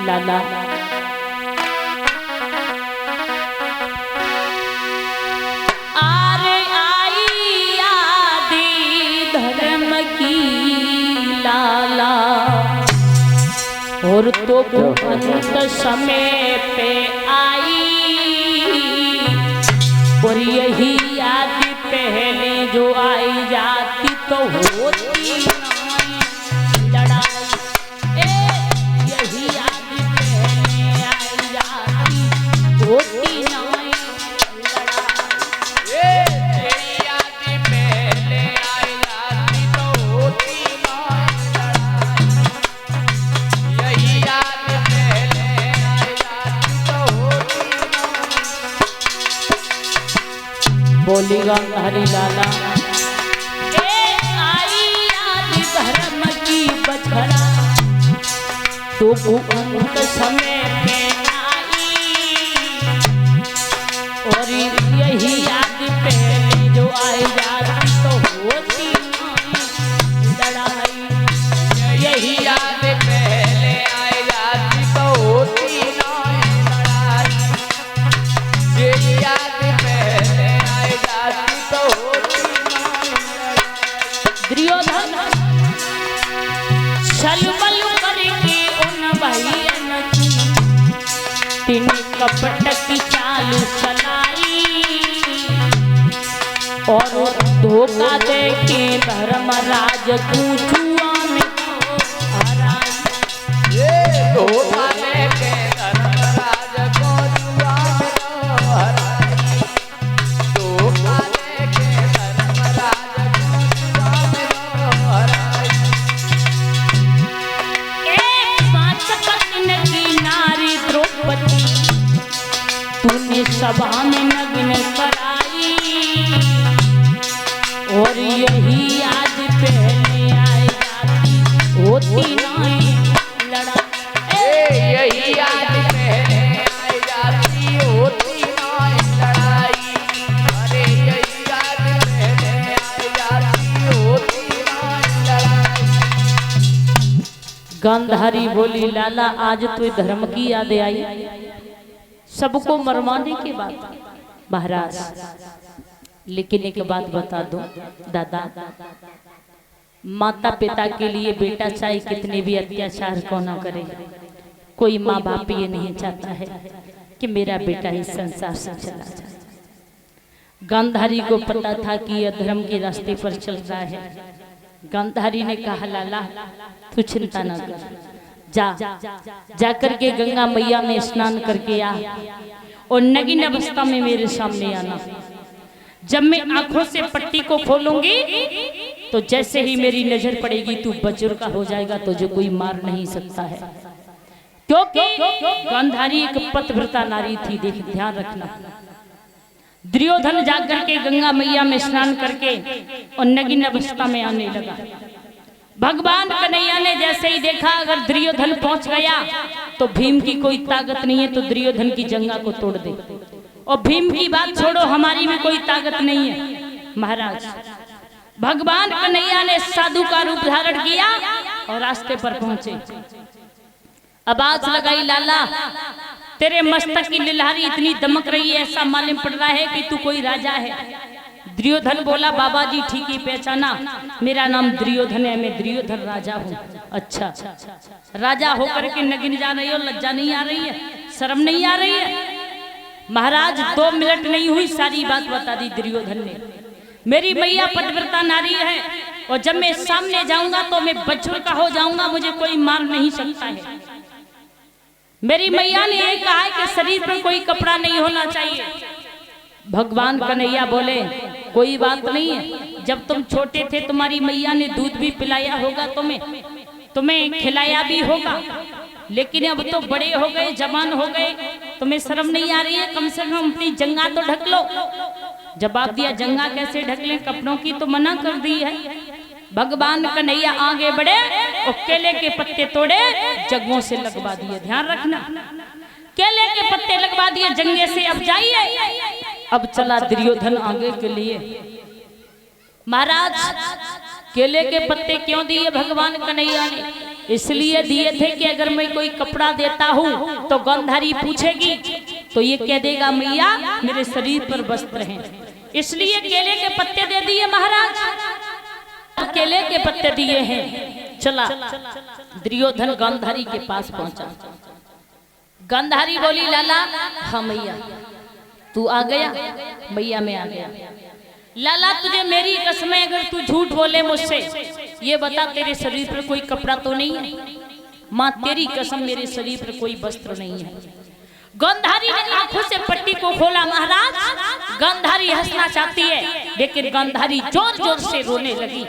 लाला आरे आई आदि धर्म की लाला और तो अंत समय पे आई और यही याद पहले जो आई जाती तो होती लड़ाई। यही याद पहले आई जाती होती लड़ाई। यही याद पहले आई जाती तो होती लड़ाई। यही याद पहले आई जाती तो होती। बोली गांधारी लाला आई याद धर्म की बछड़ा तो अंत समय पे आई और यही याद पहले जो आई जाती तो होती लड़ाई। यही याद पहले आई जाती तो होती लड़ाई। यही याद पहले आई जाती तो होती लड़ाई। दुर्योधन छलबल करके उन भाइयन की तीन कपट की चाल चलाई और धोखा दे के धर्मराज को जुआ में हराई। धोखा देके धर्मराज को जुआ में हराई। धोखा देके धर्मराज को जुआ में हराई। पांच पत्न की नारी द्रौपदी तूने सभा में नग्न कराई और यही आज पहले आई जाती होती नहीं लड़ाई। यही याद पहले आई जाती होती नहीं लड़ाई। अरे यही याद पहले आई जाती होती नहीं लड़ाई। गांधारी बोली लाला आज तो धर्म की याद आई सबको मरवाने के बाद महाराज। लेकिन एक बात बता दो दादा माता पिता के लिए बेटा चाहे कितने भी अत्याचार को ना करे कोई माँ बाप ये नहीं चाहता है कि मेरा बेटा इस संसार से चला जाए। गांधारी को पता था कि यह धर्म के रास्ते पर चल रहा है। गांधारी ने कहा लाला तू चिंता न कर जा करके गंगा मैया में स्नान करके आ और नग्न अवस्था में मेरे सामने आना। जब मैं आंखों से पट्टी को खोलूंगी तो जैसे ही मेरी नजर पड़ेगी तू बुजुर्ग हो जाएगा तुझे कोई मार नहीं सकता है। क्योंकि गांधारी एक पतिव्रता नारी थी। देख ध्यान रखना। दुर्योधन जाकर के गंगा मैया में स्नान करके और नग्न अवस्था में आने लगा। भगवान कन्हैया ने जैसे ही देखा अगर दुर्योधन पहुंच गया तो भीम की कोई ताकत नहीं है तो दुर्योधन की जंगा को तोड़ दे। और भीम की बात छोड़ो हमारी में कोई ताकत नहीं है महाराज। भगवान कन्हैया ने साधु का रूप धारण किया और रास्ते पर पहुंचे। आवाज लगाई लाला तेरे मस्तक की लिलहारी इतनी दमक रही है ऐसा मालूम पड़ रहा है कि तू कोई राजा है। दुर्योधन बोला बाबा जी ठीक ही पहचाना मेरा नाम दुर्योधन है मैं दुर्योधन राजा हूँ। अच्छा राजा होकर के नग्न जा रही हो लज्जा नहीं आ रही है शर्म नहीं आ रही है। महाराज 2 मिनट नहीं हुई सारी बात बता दी दुर्योधन ने। मेरी मैया पतिव्रता नारी है और जब मैं सामने जाऊंगा तो मैं बछड़ का हो जाऊंगा मुझे कोई मार नहीं सकता है। मेरी मैया ने यह कहा है कि शरीर पर कोई कपड़ा नहीं होना चाहिए। भगवान कन्हैया बोले कोई बात नहीं है जब तुम छोटे थे तुम्हारी मैया ने दूध भी पिलाया होगा तुम्हें खिलाया भी होगा लेकिन अब तो बड़े हो गए जवान हो गए तुम्हें शर्म नहीं आ रही है कम से कम अपनी जंगा तो ढक लो। जवाब दिया जंगा कैसे ढक लें कपड़ों की तो मना कर दी है। भगवान कन्हैया आगे बढ़े और केले के पत्ते तोड़े जगहों से लगवा दिए। ध्यान रखना केले के पत्ते लगवा दिए जंगे से अब जाइए। अब चला दुर्योधन आगे के लिए। महाराज केले के पत्ते क्यों दिए भगवान कन्हैया ने इसलिए दिए थे कि अगर मैं कोई कपड़ा देता हूँ तो गंधारी पूछेगी तो ये कह देगा मैया मेरे शरीर पर वस्त्र हैं, इसलिए केले के पत्ते दे दिए महाराज, केले के पत्ते दिए हैं। चला दुर्योधन गंधारी के पास पहुंचा। गंधारी बोली लाला हाँ मैया तू आ गया, मैया मैं आ गया। लाला तुझे मेरी कसम है अगर तू झूठ बोले मुझसे ये बता तेरे शरीर पर कोई कपड़ा तो नहीं है? माँ तेरी कसम मेरे शरीर पर कोई वस्त्र नहीं है। गंधारी ने आंखों से पट्टी को खोला। महाराज गंधारी हंसना चाहती है लेकिन गंधारी जोर जोर से रोने लगी,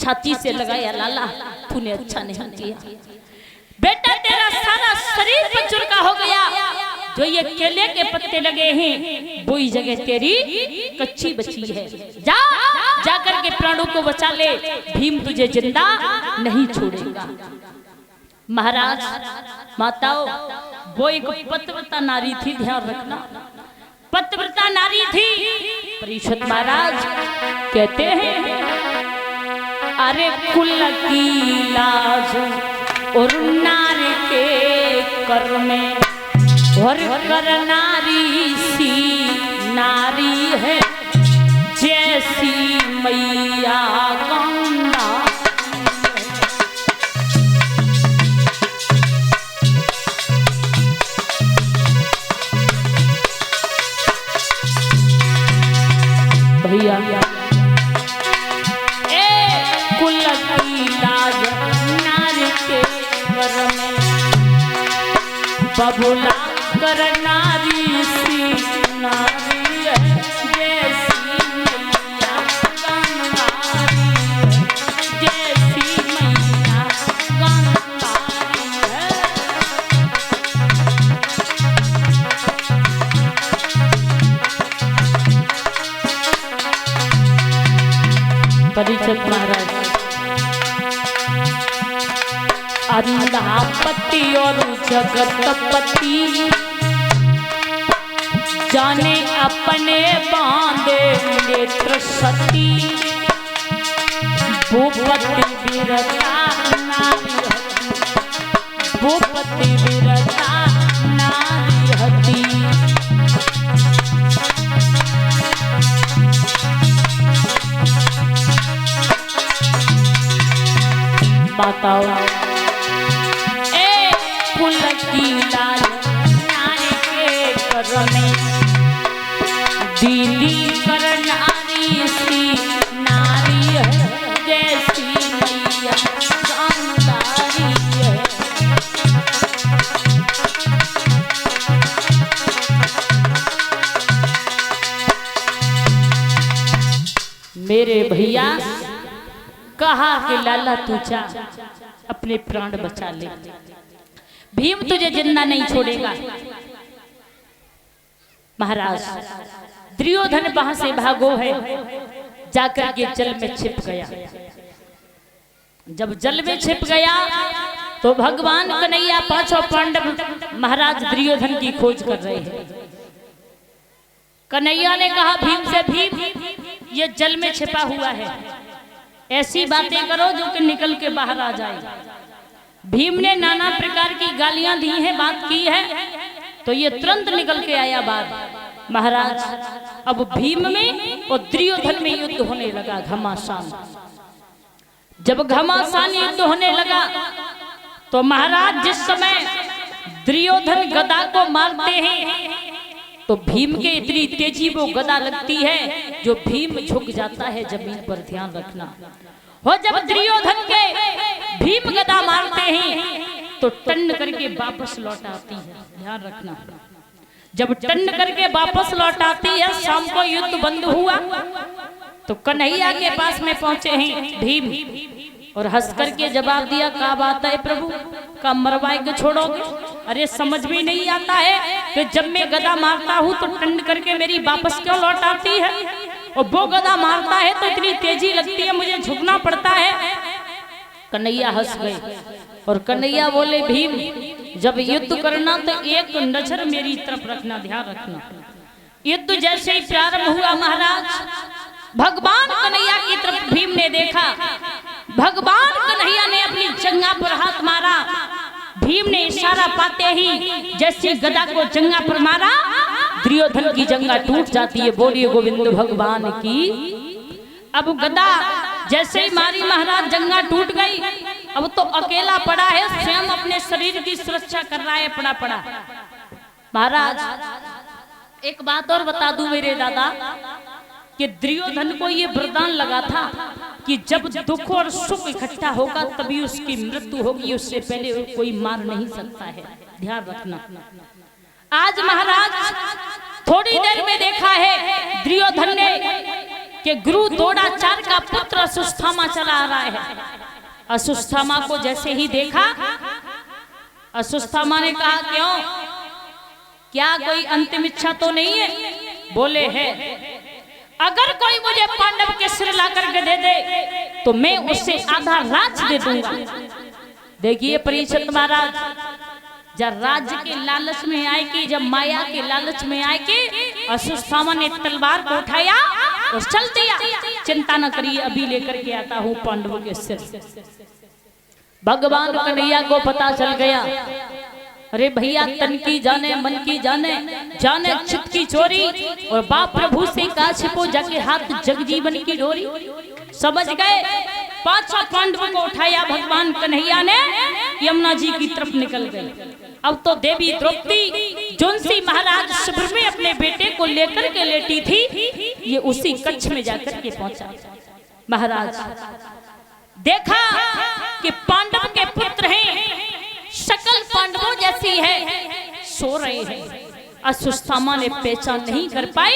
छाती से लगाया लाला तूने अच्छा नहीं किया बेटा, तेरा सारा शरीर पर चुरका हो गया, जो ये केले के पत्ते लगे हैं वही जगह तेरी कच्ची बची है, जा जाकर के प्राणों को बचा ले, भीम तुझे जिंदा नहीं छोड़ेगा। महाराज माताओं वो एक पतिव्रता नारी थी, ध्यान रखना पतिव्रता नारी थी। परीक्षित महाराज कहते हैं अरे कुल की लाज और नारी के कर में और कर नारी सी नारी है जैसी मैया गंगा। भैया कुल की लाज नारी के घर में बबुला कर नारी सी नारी है जैसी मैया गंगारी है, जैसी मैया गंगारी है। परीक्षित महाराज अंधापति और जगतपति जाने अपने बांधे नेत्र सती, भूपति विरता नारी भूपति विरता नारी हती। माताओं कुल की लाल नारी के कर में दिली कर नारी सी नारी है जैसी मैया गंगारी है। मेरे भैया कहा कि लाला तू जा अपने प्राण बचा ले, भीम तुझे जिंदा नहीं छोड़ेगा। महाराज दुर्योधन वहां से भागो है, जाकर के जल में छिप गया। जब जल में छिप गया तो भगवान कन्हैया पांचों पांडव महाराज दुर्योधन की खोज कर रहे हैं। कन्हैया ने कहा भीम से भीम ये जल में छिपा हुआ है, ऐसी बातें करो जो कि निकल के बाहर आ जाए। भीम ने नाना प्रकार की गालियां दी हैं, बात की है तो ये तुरंत निकल के आया बाहर। महाराज अब भीम में और दुर्योधन में युद्ध होने लगा घमासान। जब घमासान युद्ध होने लगा तो महाराज जिस समय दुर्योधन गदा को मारते हैं तो भीम के इतनी तेजी वो गदा लगती है जो भीम झुक जाता है जमीन पर, ध्यान रखना हो। जब दुर्योधन के भीम गदा मारते हैं तो टन करके वापस लौट आती है, ध्यान रखना। जब टन करके वापस लौट आती है, शाम को युद्ध बंद हुआ तो कन्हैया के पास में पहुंचे हैं भीम और हंस करके जवाब दिया, क्या बात है प्रभु, का मरवाए के छोड़ोगे? अरे समझ में नहीं आता है कि जब मैं गदा मारता हूँ तो टन करके मेरी वापस क्यों लौट आती है, और वो गदा मारता है तो इतनी तेजी लगती है मुझे झुकना पड़ता है। कन्हैया हंस गए और कन्हैया बोले भीम जब युद्ध करना तो एक नजर मेरी तरफ रखना, ध्यान रखना। युद्ध जैसे ही प्रारंभ हुआ महाराज भगवान कन्हैया की तरफ भीम ने देखा, भगवान कन्हैया ने अपनी जंघा पर हाथ मारा। भीम ने इशारा पाते ही जैसे गदा को जंघा पर मारा, दुर्योधन की जंघा टूट जाती है। बोलिए गोविंद भगवान की। अब गदा जैसे ही मारी महाराज, जंघा टूट गई। अब तो अकेला पड़ा है, स्वयं अपने शरीर की सुरक्षा कर रहा है, पड़ा महाराज। एक बात और बता दूं मेरे दादा, कि दुर्योधन को ये वरदान लगा था कि जब दुख और सुख इकट्ठा होगा तभी उसकी मृत्यु होगी, उससे पहले कोई मार नहीं सकता है। ध्यान रखना। आज महाराज थोड़ी देर में देखा है दुर्योधन ने कि गुरु द्रोणाचार्य का पुत्र अश्वत्थामा चला आ रहा है। अश्वत्थामा को जैसे ही देखा, अश्वत्थामा ने कहा क्यों, क्या कोई अंतिम इच्छा तो नहीं है? बोले है, अगर कोई मुझे पांडव के सिर ला करके दे दे तो मैं उससे आधा राज दे दूंगा। देखिए परीक्षित महाराज, जब राज्य के लालच में आए कि जब माया के लालच में आए कि अश्वत्थामा ने तलवार को उठाया और चल दिया। चिंता न करिए, अभी लेकर के आता हूं पांडवों के सिर। भगवान कन्हैया को पता चल गया, अरे भैया तन की जाने मन की जाने, जाने चित की चोरी, और बाप प्रभु से का छिपो जाके हाथ जगजीवन की डोरी। समझ गए? पांचों पांडवों को उठाया भगवान कन्हैया ने, यमुना जी की तरफ निकल गए। अब तो देवी द्रौपदी जोनसी महाराज शिविर में अपने बेटे को लेकर के लेटी थी, ये उसी कच्छ में जाकर के पहुंचा। महाराज देखा कि पांडव के पुत्र हैं, शकल पांडवों जैसी है, सो रहे हैं। अश्वत्थामा ने पहचान नहीं कर पाई।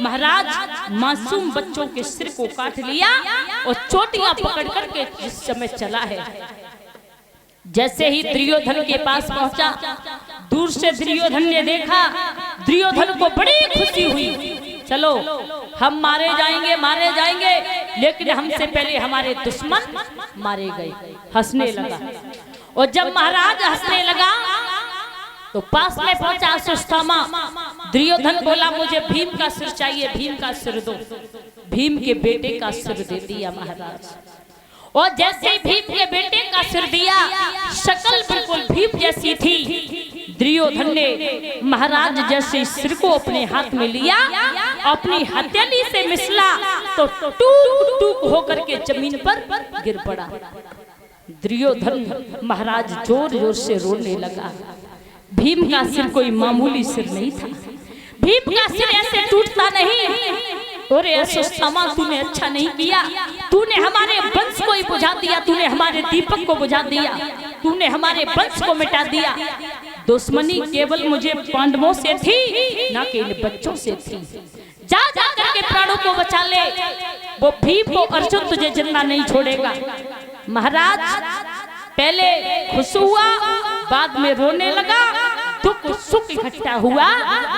महाराज मासूम बच्चों के सिर को काट लिया और चोटियां पकड़ करके जिस समय चला है। जैसे ही दुर्योधन के पास पहुंचा, दूर से दुर्योधन ने देखा, दुर्योधन को बड़ी खुशी हुई। चलो हम मारे जाएंगे, लेकिन हमसे पहले हमारे दुश्मन मारे गए। हंसने लगा, और जब महाराज हंसने लगा तो पास में पहुंचा अश्वत्थामा। दुर्योधन बोला मुझे भीम का सिर चाहिए, भीम का सिर दो। भीम के बेटे का सिर दे दिया महाराज, और जैसे ही भीम के बेटे का सिर दिया, शक्ल बिल्कुल भीम जैसी थी। दुर्योधन ने महाराज जैसे सिर को अपने हाथ में लिया, अपनी हथेली से मिसला तो टूक टूक होकर के जमीन पर गिर पड़ा। दुर्योधन महाराज जोर जोर से रोने लगा। भीम का सिर कोई मामूली सिर नहीं था, भीम का सिर ऐसे टूटता नहीं। और अश्वत्थामा तूने अच्छा नहीं किया, तूने हमारे वंश को ही बुझा दिया, तूने हमारे दीपक को बुझा दिया, तूने हमारे वंश को मिटा दिया। दुश्मनी केवल मुझे पांडवों से थी, ना कि इन बच्चों से थी। जा जा करके प्राणों को बचा ले, वो भीम को अर्जुन तुझे जिंदा नहीं छोड़ेगा। महाराज पहले खुश हुआ, बाद में रोने लगा, दुख सुख इकट्ठा हुआ,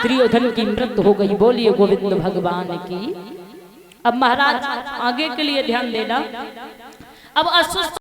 दुर्योधन की मृत्यु हो गई। बोलिए गोविंद भगवान की। अब महाराज आगे के लिए ध्यान देना। अब